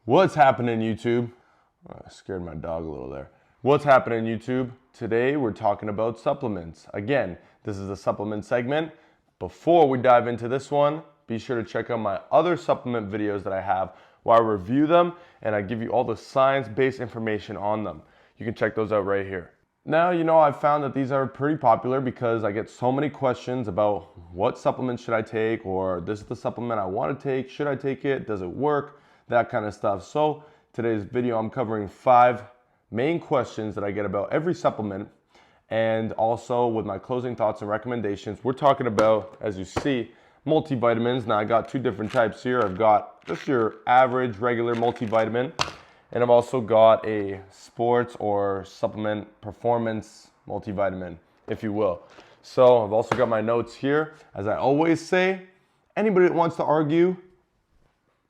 What's happening, YouTube? I scared my dog a little there. What's happening, YouTube? Today we're talking about supplements. Again, this is a supplement segment. Before we dive into this one, be sure to check out my other supplement videos that I have where I review them and I give you all the science-based information on them. You can check those out right here. Now, I've found that these are pretty popular because I get so many questions about what supplements should I take, or this is the supplement I want to take, should I take it, does it work, that kind of stuff. So today's video, I'm covering 5 main questions that I get about every supplement, and also with my closing thoughts and recommendations. We're talking about, as you see, multivitamins. Now I got 2 different types here. I've got just your average regular multivitamin, and I've also got a sports or supplement performance multivitamin, if you will. So I've also got my notes here. As I always say, anybody that wants to argue,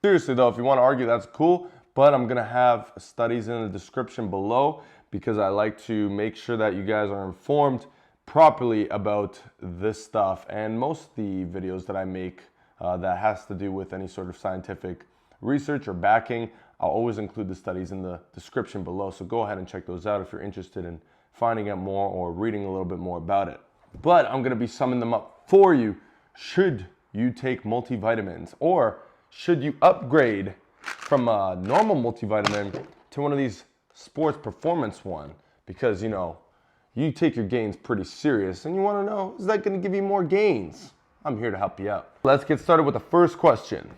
seriously though, if you want to argue, that's cool, but I'm gonna have studies in the description below because I like to make sure that you guys are informed properly about this stuff. And most of the videos that I make that has to do with any sort of scientific research or backing, I'll always include the studies in the description below. So go ahead and check those out if you're interested in finding out more or reading a little bit more about it. But I'm gonna be summing them up for you. Should you take multivitamins, or should you upgrade from a normal multivitamin to one of these sports performance one? Because you take your gains pretty serious and you want to know, is that going to give you more gains? I'm here to help you out. Let's get started with the first question.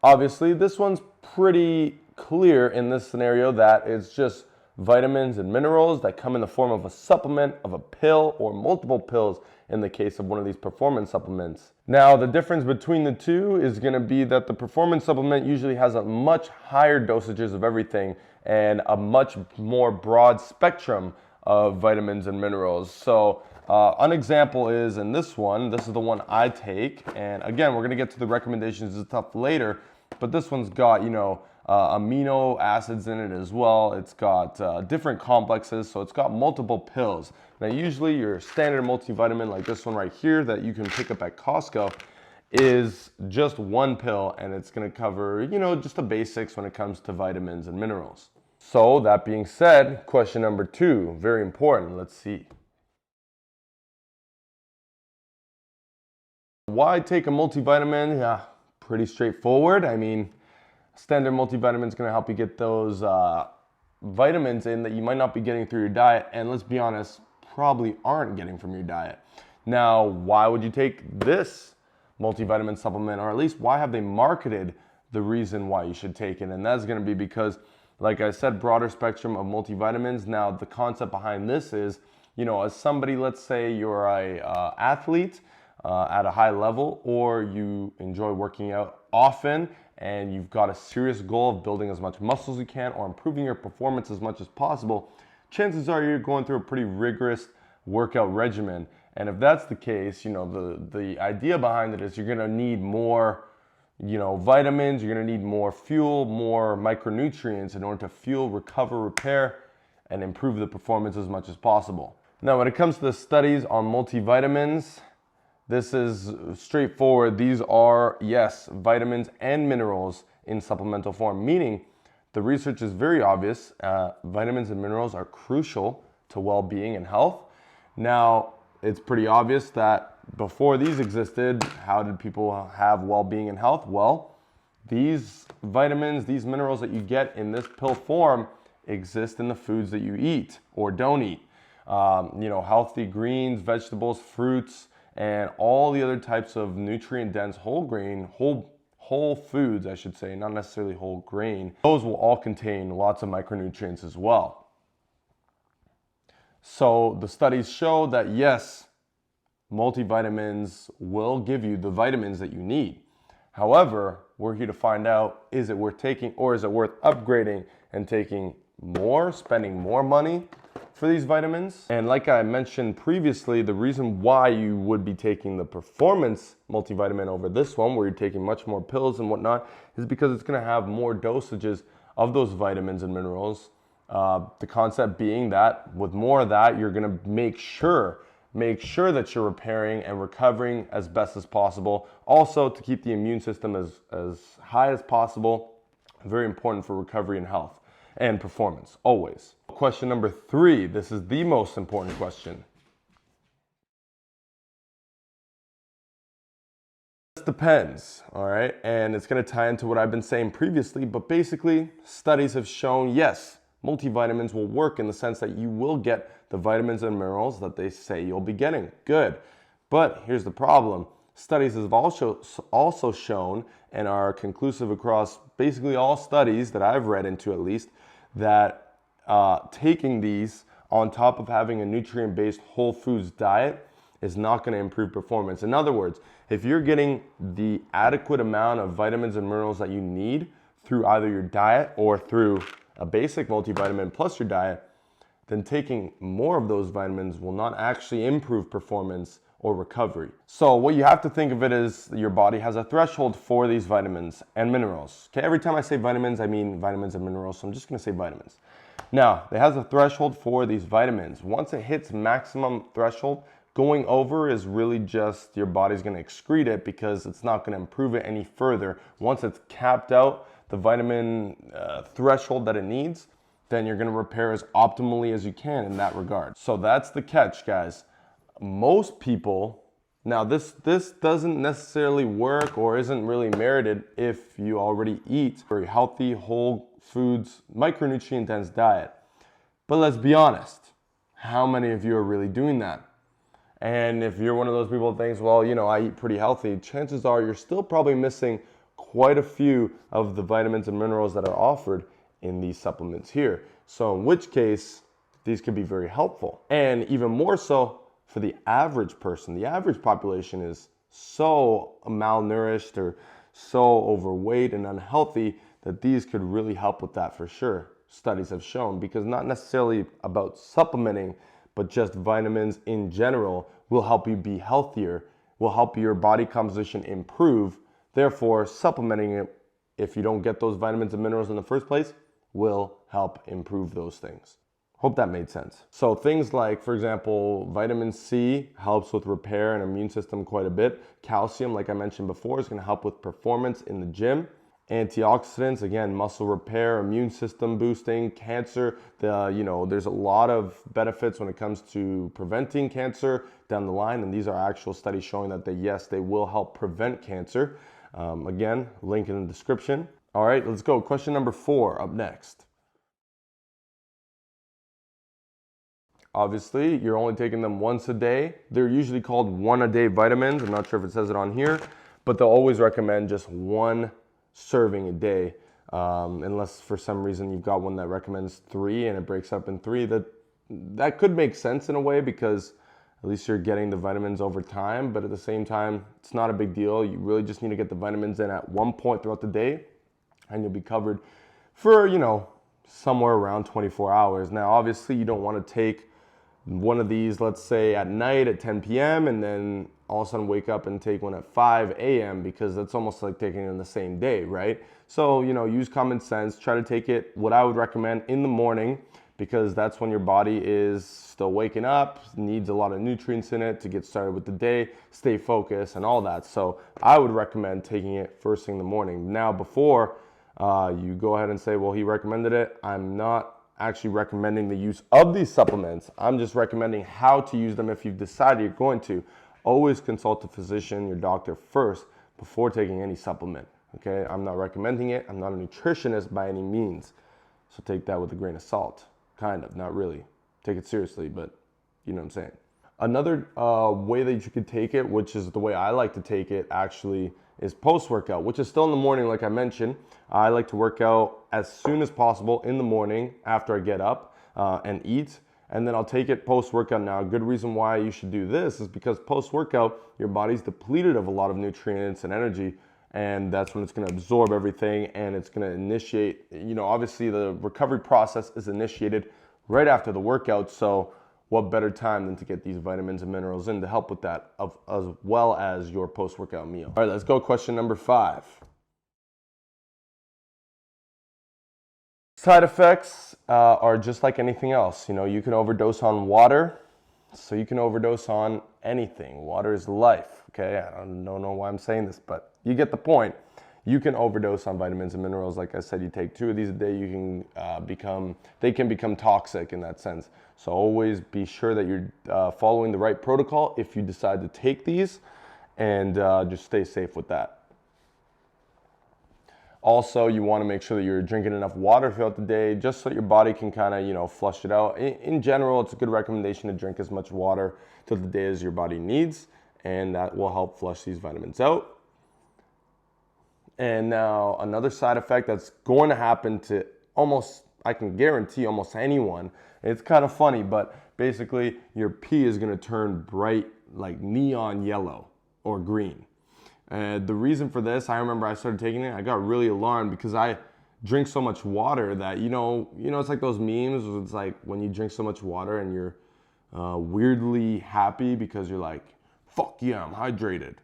Obviously, this one's pretty clear in this scenario that it's just vitamins and minerals that come in the form of a supplement, of a pill, or multiple pills in the case of one of these performance supplements. Now, the difference between the two is going to be that the performance supplement usually has a much higher dosages of everything and a much more broad spectrum of vitamins and minerals. So an example is in this one. This is the one I take, and again, we're going to get to the recommendations and stuff later, but this one's got amino acids in it as well. It's got different complexes, so it's got multiple pills. Now usually your standard multivitamin like this one right here that you can pick up at Costco is just one pill, and it's going to cover just the basics when it comes to vitamins and minerals. So that being said, question number 2, very important. Let's see. Why take a multivitamin? Yeah, pretty straightforward. I mean, standard multivitamin is going to help you get those vitamins in that you might not be getting through your diet, and let's be honest, probably aren't getting from your diet. Now, why would you take this multivitamin supplement, or at least why have they marketed the reason why you should take it? And that's going to be because, like I said, broader spectrum of multivitamins. Now, the concept behind this is, as somebody, let's say you're a athlete at a high level, or you enjoy working out often, and you've got a serious goal of building as much muscle as you can or improving your performance as much as possible, chances are you're going through a pretty rigorous workout regimen. And if that's the case, the idea behind it is you're going to need more vitamins, you're going to need more fuel, more micronutrients in order to fuel, recover, repair, and improve the performance as much as possible. Now, when it comes to the studies on multivitamins, this is straightforward. These are, yes, vitamins and minerals in supplemental form, meaning the research is very obvious. Vitamins and minerals are crucial to well-being and health. Now, it's pretty obvious that before these existed, how did people have well-being and health? Well, these vitamins, these minerals that you get in this pill form exist in the foods that you eat or don't eat. Healthy greens, vegetables, fruits, and all the other types of nutrient-dense whole foods, I should say, not necessarily whole grain. Those will all contain lots of micronutrients as well. So the studies show that yes, multivitamins will give you the vitamins that you need. However, we're here to find out, is it worth taking, or is it worth upgrading and taking more, spending more money for these vitamins? And like I mentioned previously, the reason why you would be taking the performance multivitamin over this one, where you're taking much more pills and whatnot, is because it's going to have more dosages of those vitamins and minerals. The concept being that with more of that, you're going to make sure make sure that you're repairing and recovering as best as possible. Also, to keep the immune system as high as possible. Very important for recovery and health and performance, always. Question number 3, this is the most important question. This depends, all right? And it's gonna tie into what I've been saying previously, but basically, studies have shown, yes, multivitamins will work in the sense that you will get the vitamins and minerals that they say you'll be getting. Good. But here's the problem. Studies have also shown and are conclusive across basically all studies that I've read into at least, that taking these on top of having a nutrient-based whole foods diet is not going to improve performance. In other words, if you're getting the adequate amount of vitamins and minerals that you need through either your diet or through a basic multivitamin plus your diet, then taking more of those vitamins will not actually improve performance or recovery. So what you have to think of it is your body has a threshold for these vitamins and minerals. Okay, every time I say vitamins, I mean vitamins and minerals, so I'm just gonna say vitamins. Now, it has a threshold for these vitamins. Once it hits maximum threshold, going over is really just your body's gonna excrete it because it's not gonna improve it any further. Once it's capped out the vitamin threshold that it needs, then you're gonna repair as optimally as you can in that regard. So that's the catch, guys. Most people, now this doesn't necessarily work or isn't really merited if you already eat a very healthy, whole foods, micronutrient dense diet. But let's be honest, how many of you are really doing that? And if you're one of those people that thinks, well, you know, I eat pretty healthy, chances are you're still probably missing quite a few of the vitamins and minerals that are offered in these supplements here. So in which case, these could be very helpful. And even more so for the average person. The average population is so malnourished or so overweight and unhealthy that these could really help with that for sure. Studies have shown, because not necessarily about supplementing, but just vitamins in general will help you be healthier, will help your body composition improve. Therefore, supplementing it, if you don't get those vitamins and minerals in the first place, will help improve those things. Hope that made sense. So things like, for example, vitamin C helps with repair and immune system quite a bit. Calcium, like I mentioned before, is going to help with performance in the gym. Antioxidants, again, muscle repair, immune system boosting, cancer. There's a lot of benefits when it comes to preventing cancer down the line, and these are actual studies showing that they will help prevent cancer. Again, link in the description. All right, let's go. Question number 4 up next. Obviously, you're only taking them once a day. They're usually called 1-a-day vitamins. I'm not sure if it says it on here, but they'll always recommend just 1 serving a day. Unless for some reason you've got one that recommends 3 and it breaks up in 3. That could make sense in a way, because at least you're getting the vitamins over time, but at the same time, it's not a big deal. You really just need to get the vitamins in at one point throughout the day, and you'll be covered for, somewhere around 24 hours. Now, obviously, you don't want to take one of these, let's say at night at 10 p.m. and then all of a sudden wake up and take one at 5 a.m. because that's almost like taking it in the same day, right? So, use common sense. Try to take it, what I would recommend, in the morning, because that's when your body is still waking up, needs a lot of nutrients in it to get started with the day, stay focused and all that. So I would recommend taking it first thing in the morning. Now, before you go ahead and say, well, he recommended it, I'm not actually recommending the use of these supplements. I'm just recommending how to use them if you've decided you're going to. Always consult a physician, your doctor first, before taking any supplement, okay? I'm not recommending it. I'm not a nutritionist by any means. So take that with a grain of salt. Kind of, not really. Take it seriously, but you know what I'm saying. Another way that you could take it, which is the way I like to take it actually, is post-workout, which is still in the morning like I mentioned. I like to work out as soon as possible in the morning after I get up and eat, and then I'll take it post-workout. Now, a good reason why you should do this is because post-workout, your body's depleted of a lot of nutrients and energy, and that's when it's going to absorb everything, and it's going to initiate, obviously the recovery process is initiated right after the workout, so what better time than to get these vitamins and minerals in to help with that, as well as your post-workout meal. All right, let's go. Question number 5. Side effects are just like anything else. You can overdose on water. So you can overdose on anything. Water is life, okay? I don't know why I'm saying this, but you get the point. You can overdose on vitamins and minerals. Like I said, you take 2 of these a day, you can they can become toxic in that sense. So always be sure that you're following the right protocol if you decide to take these, and just stay safe with that. Also, you want to make sure that you're drinking enough water throughout the day, just so your body can kind of, flush it out. In general, it's a good recommendation to drink as much water throughout the day as your body needs, and that will help flush these vitamins out. And now another side effect that's going to happen to I can guarantee almost anyone. It's kind of funny, but basically your pee is going to turn bright, like neon yellow or green. The reason for this, I remember I started taking it, I got really alarmed because I drink so much water that, it's like those memes. It's like when you drink so much water and you're weirdly happy because you're like, fuck yeah, I'm hydrated.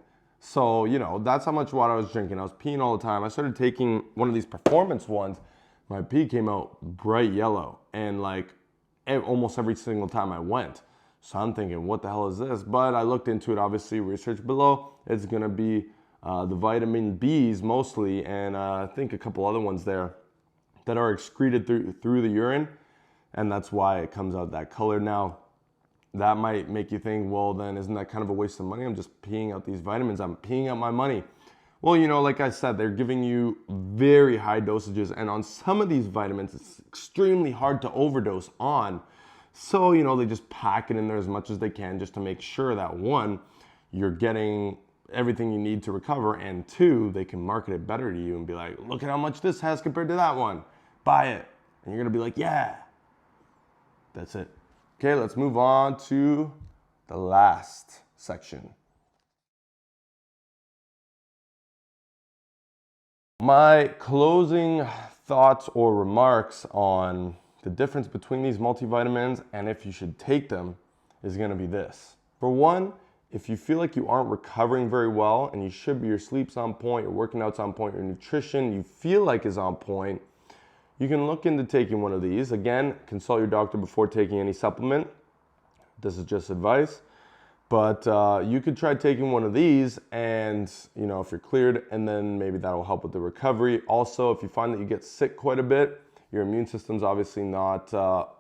So, that's how much water I was drinking. I was peeing all the time. I started taking one of these performance ones. My pee came out bright yellow, and like almost every single time I went. So I'm thinking, what the hell is this? But I looked into it, obviously, research below. It's gonna be the vitamin Bs mostly, and I think a couple other ones there that are excreted through the urine, and that's why it comes out that color. Now, that might make you think, well, then isn't that kind of a waste of money? I'm just peeing out these vitamins. I'm peeing out my money. Well, like I said, they're giving you very high dosages, and on some of these vitamins, it's extremely hard to overdose on. So, they just pack it in there as much as they can just to make sure that, 1, you're getting everything you need to recover, and 2, they can market it better to you and be like, look at how much this has compared to that one. Buy it. And you're going to be like, yeah. That's it. Okay, let's move on to the last section. My closing thoughts or remarks on the difference between these multivitamins and if you should take them is going to be this. For one, if you feel like you aren't recovering very well and your sleep's on point, your working out's on point, your nutrition you feel like is on point, you can look into taking one of these. Again, consult your doctor before taking any supplement. This is just advice. But you could try taking one of these, and if you're cleared, and then maybe that will help with the recovery. Also, if you find that you get sick quite a bit, your immune system's obviously not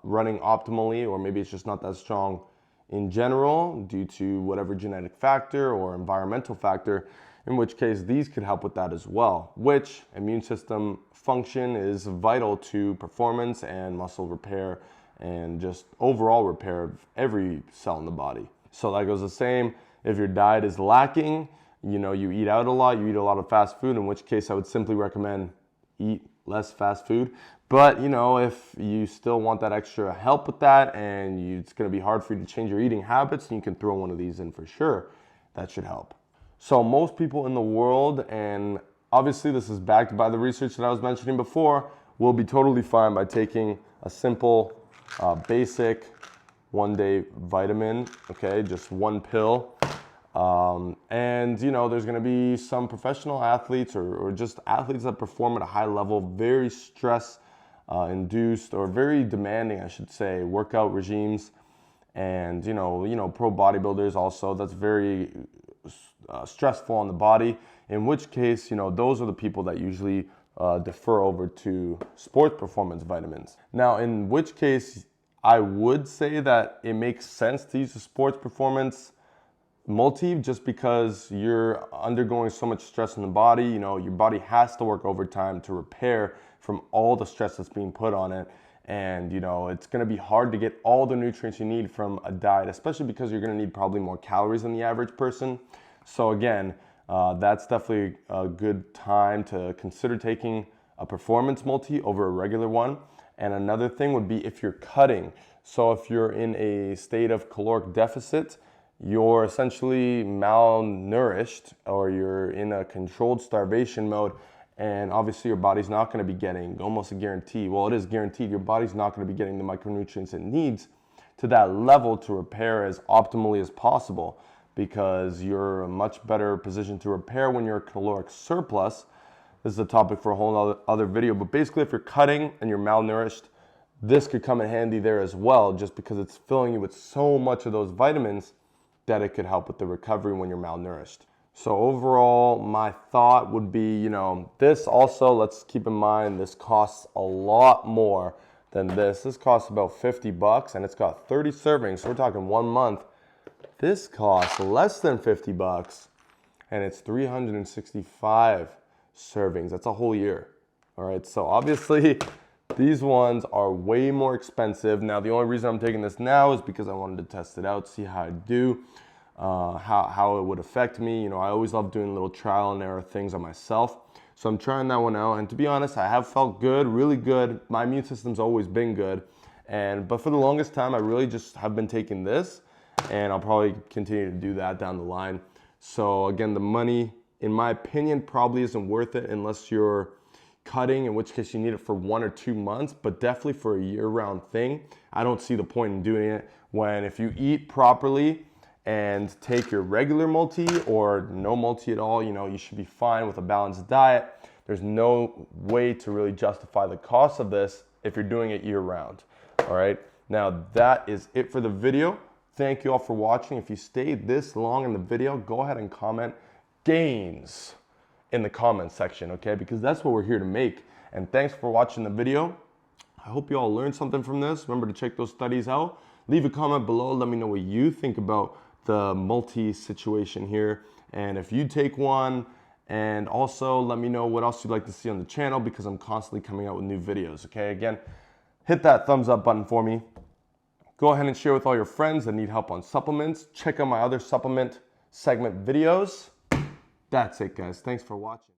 running optimally, or maybe it's just not that strong in general due to whatever genetic factor or environmental factor, in which case these could help with that as well, which immune system function is vital to performance and muscle repair and just overall repair of every cell in the body. So that goes the same if your diet is lacking, you eat out a lot, you eat a lot of fast food, in which case I would simply recommend eat less fast food. But if you still want that extra help with that and it's going to be hard for you to change your eating habits, then you can throw one of these in for sure. That should help. So most people in the world, and obviously this is backed by the research that I was mentioning before, will be totally fine by taking a simple basic 1-day vitamin, okay, just 1 pill. And there's going to be some professional athletes or just athletes that perform at a high level, very stress induced or very demanding, I should say, workout regimes. And pro bodybuilders also, that's very stressful on the body, in which case those are the people that usually defer over to sports performance vitamins. Now, in which case I would say that it makes sense to use a sports performance multi, just because you're undergoing so much stress in the body. Your body has to work overtime to repair from all the stress that's being put on it. And it's going to be hard to get all the nutrients you need from a diet, especially because you're going to need probably more calories than the average person. So again, that's definitely a good time to consider taking a performance multi over a regular one. And another thing would be if you're cutting. So if you're in a state of caloric deficit, you're essentially malnourished, or you're in a controlled starvation mode, and obviously your body's not going to be getting, almost a guarantee, well, it is guaranteed, your body's not going to be getting the micronutrients it needs to that level to repair as optimally as possible, because you're in a much better position to repair when you're a caloric surplus. This is a topic for a whole other video, but basically if you're cutting and you're malnourished, this could come in handy there as well, just because it's filling you with so much of those vitamins that it could help with the recovery when you're malnourished. So overall, my thought would be, this also, let's keep in mind, this costs a lot more than this. This costs about 50 bucks and it's got 30 servings. So we're talking 1 month. This costs less than 50 bucks and it's 365 servings. That's a whole year. All right, so obviously these ones are way more expensive. Now, the only reason I'm taking this now is because I wanted to test it out, see how I do, how it would affect me. I always love doing little trial and error things on myself. So I'm trying that one out. And to be honest, I have felt good, really good. My immune system's always been good. But for the longest time, I really just have been taking this, and I'll probably continue to do that down the line. So again, the money, in my opinion, probably isn't worth it unless you're cutting, in which case you need it for 1 or 2 months, but definitely for a year-round thing, I don't see the point in doing it when if you eat properly and take your regular multi or no multi at all, you should be fine with a balanced diet. There's no way to really justify the cost of this if you're doing it year-round. All right, now that is it for the video. Thank you all for watching. If you stayed this long in the video, go ahead and comment gains in the comment section, okay? Because that's what we're here to make. And thanks for watching the video. I hope you all learned something from this. Remember to check those studies out. Leave a comment below. Let me know what you think about the multi situation here. And if you take one, and also let me know what else you'd like to see on the channel, because I'm constantly coming out with new videos, okay? Again, hit that thumbs up button for me. Go ahead and share with all your friends that need help on supplements. Check out my other supplement segment videos. That's it, guys. Thanks for watching.